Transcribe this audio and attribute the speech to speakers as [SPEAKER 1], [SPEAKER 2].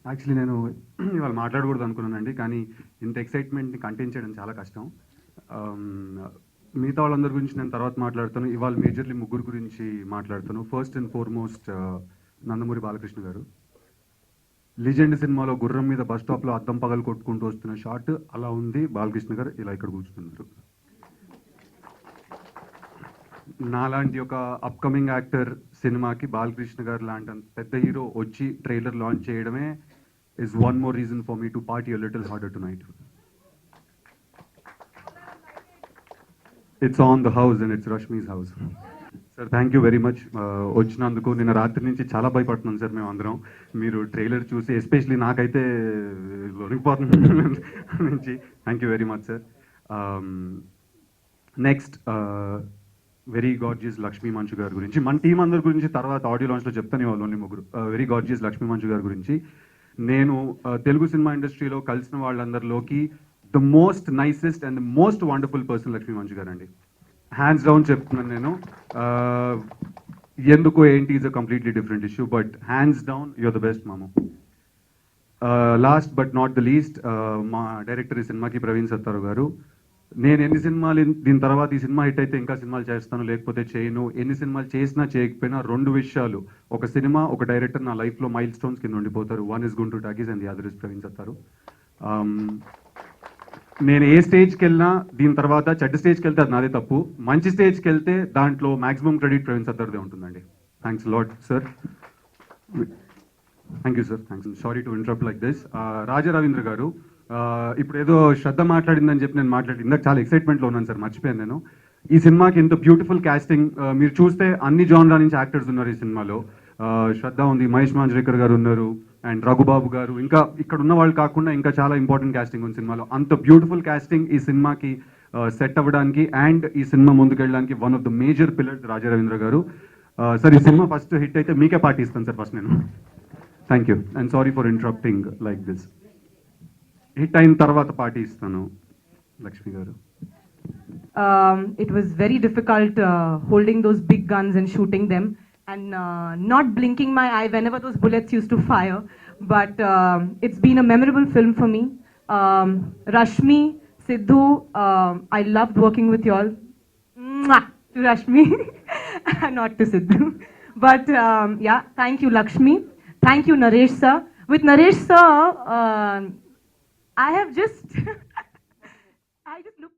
[SPEAKER 1] Actually నేను ఇవాళ మాట్లాడకూడదు అనుకున్నానండి, కానీ ఇంత ఎక్సైట్మెంట్ని కంటైన్ చేయడం చాలా కష్టం. Um, మిగతా వాళ్ళందరి గురించి నేను తర్వాత మాట్లాడతాను. ఇవాళ మేజర్లీ ముగ్గురు గురించి మాట్లాడతాను. First and foremost Nandamuri Balakrishna గారు. లిజెండ్ సినిమాలో గుర్రం మీద బస్ స్టాప్లో అద్దం పగలు కొట్టుకుంటూ వస్తున్న షాట్ అలా ఉంది. బాలకృష్ణ గారు ఇలా ఇక్కడ కూర్చుతున్నారు. నాలాంటి ఒక అప్కమింగ్ యాక్టర్ సినిమాకి బాలకృష్ణ గారు లాంటి పెద్ద హీరో వచ్చి ట్రైలర్ లాంచ్ చేయడమే is one more reason for me to party a little harder tonight. It's on the house and it's Rashmi's house. Sir, thank you very much. వచ్చినందుకు నిన్న రాత్రి నుంచి చాలా భయపడుతున్నాం సార్ మేము అందరం. మీరు ట్రైలర్ చూసి ఎస్పెషలీ నాకైతే లొనిగిపోతుంది నుంచి. Thank you very much sir. Next very gorgeous Lakshmi మంచు గారి గురించి, మన టీం అందరి గురించి తర్వాత ఆడియో లాంచ్లో చెప్తాను. వాళ్ళు ముగ్గురు వెరీ గార్జియస్ లక్ష్మీ మంచు గారి గురించి నేను తెలుగు సినిమా ఇండస్ట్రీలో కలిసిన వాళ్ళందరిలోకి the most nicest and the most wonderful person Lakshmi Manchu garu అండి. హ్యాండ్స్ డౌన్ చెప్తున్నాను నేను. ఎందుకు ఏంటి is a completely different issue, but hands down you're the best మాము. Last but not the least మా డైరెక్టర్ ఈ సినిమాకి ప్రవీణ్ సత్తారు గారు. నేను ఎన్ని సినిమాలు దీని తర్వాత ఈ సినిమా హిట్ అయితే ఇంకా సినిమాలు చేస్తాను, లేకపోతే చేయను. ఎన్ని సినిమాలు చేసినా చేయకపోయినా రెండు విషయాలు, ఒక సినిమా ఒక డైరెక్టర్ నా లైఫ్లో మైల్ స్టోన్స్ కింద ఉండిపోతారు. One is Guntur talkies and the other is Praveen Sattaru. నేను ఏ స్టేజ్కి వెళ్ళినా దీని తర్వాత చెడ్డ స్టేజ్కి వెళ్తే అది నాదే తప్పు, మంచి స్టేజ్కి వెళ్తే దాంట్లో మాక్సిమం క్రెడిట్ ప్రవీణ్ సత్తారుదే ఉంటుందండి. Thanks lot sir. Thank you sir. Thanks. Sorry to interrupt like this. Raja Ravindra garu, ఇప్పుడు ఏదో శ్రద్ధ మాట్లాడిందని చెప్పి నేను ఇందాక చాలా ఎక్సైట్మెంట్లో ఉన్నాను సార్, మర్చిపోయాను నేను. ఈ సినిమాకి ఇంత బ్యూటిఫుల్ కాస్టింగ్, మీరు చూస్తే అన్ని జానరా నుంచి యాక్టర్స్ ఉన్నారు ఈ సినిమాలో. శ్రద్ధ ఉంది, మహేష్ మాంజ్రేకర్ గారు ఉన్నారు, అండ్ రఘుబాబు గారు, ఇంకా ఇక్కడ ఉన్న వాళ్ళు కాకుండా ఇంకా చాలా ఇంపార్టెంట్ కాస్టింగ్ ఉంది సినిమాలో. అంత బ్యూటిఫుల్ కాస్టింగ్ ఈ సినిమాకి సెట్ అవ్వడానికి అండ్ ఈ సినిమా ముందుకెళ్ళడానికి one of the major pillars Raja Ravindra garu. Sir ఈ సినిమా ఫస్ట్ హిట్ అయితే మీకే పార్టీ ఇస్తాను సార్ ఫస్ట్ నేను. Thank you and sorry for interrupting like this. Hit అయిన తర్వాత పార్టీ ఇస్తాను లక్ష్మి గారు.
[SPEAKER 2] It was very difficult holding those big guns and shooting them and not blinking my eye whenever those bullets used to fire. But it's been a memorable film for me. Rashmi, Sidhu, I loved working with y'all. Mwah! To Rashmi, not to Sidhu. But yeah, thank you Lakshmi. Thank you Naresh sir. With Naresh sir, I have just